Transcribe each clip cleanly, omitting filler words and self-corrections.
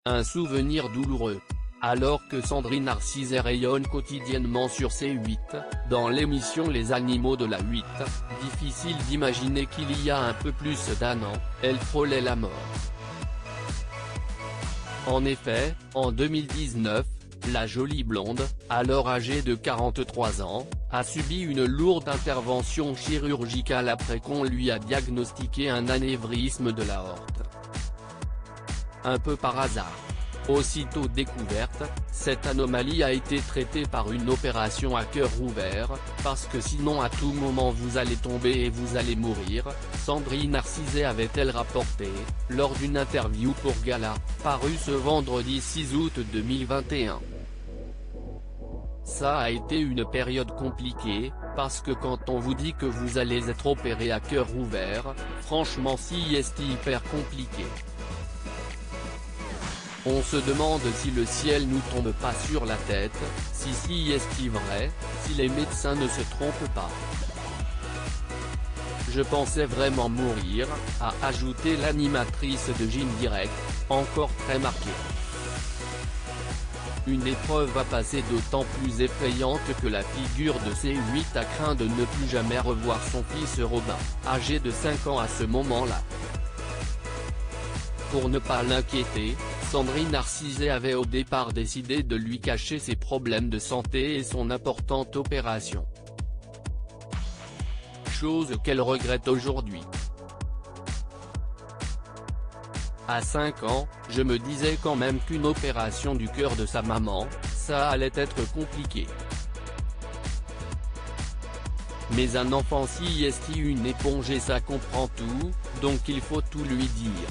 Un souvenir douloureux. Alors que Sandrine Narcizet rayonne quotidiennement sur C8, dans l'émission Les Animaux de la 8, difficile d'imaginer qu'il y a un peu plus d'un an, elle frôlait la mort. En effet, en 2019, la jolie blonde, alors âgée de 43 ans, a subi une lourde intervention chirurgicale après qu'on lui a diagnostiqué un anévrisme de l'aorte. Un peu par hasard. Aussitôt découverte, cette anomalie a été traitée par une opération à cœur ouvert, parce que sinon à tout moment vous allez tomber et vous allez mourir, Sandrine Narcizet avait-elle rapporté, lors d'une interview pour Gala, parue ce vendredi 6 août 2021. Ça a été une période compliquée, parce que quand on vous dit que vous allez être opéré à cœur ouvert, franchement c'est hyper compliqué. On se demande si le ciel nous tombe pas sur la tête, si c'est vrai, si les médecins ne se trompent pas. Je pensais vraiment mourir, a ajouté l'animatrice de Gym Direct, encore très marquée. Une épreuve à passer d'autant plus effrayante que la figure de C8 a craint de ne plus jamais revoir son fils Robin, âgé de 5 ans à ce moment-là. Pour ne pas l'inquiéter, Sandrine Narcizet avait au départ décidé de lui cacher ses problèmes de santé et son importante opération. Chose qu'elle regrette aujourd'hui. À 5 ans, je me disais quand même qu'une opération du cœur de sa maman, ça allait être compliqué. Mais un enfant si une éponge et ça comprend tout, donc il faut tout lui dire.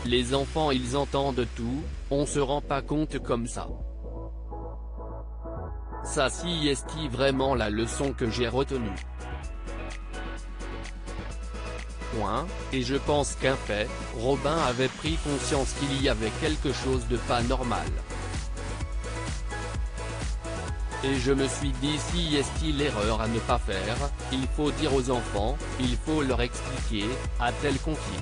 Les enfants ils entendent tout, on se rend pas compte comme ça. Ça si vraiment la leçon que j'ai retenue. Et je pense qu'un fait, Robin avait pris conscience qu'il y avait quelque chose de pas normal. Et je me suis dit si l'erreur à ne pas faire, il faut dire aux enfants, il faut leur expliquer, a-t-elle confié.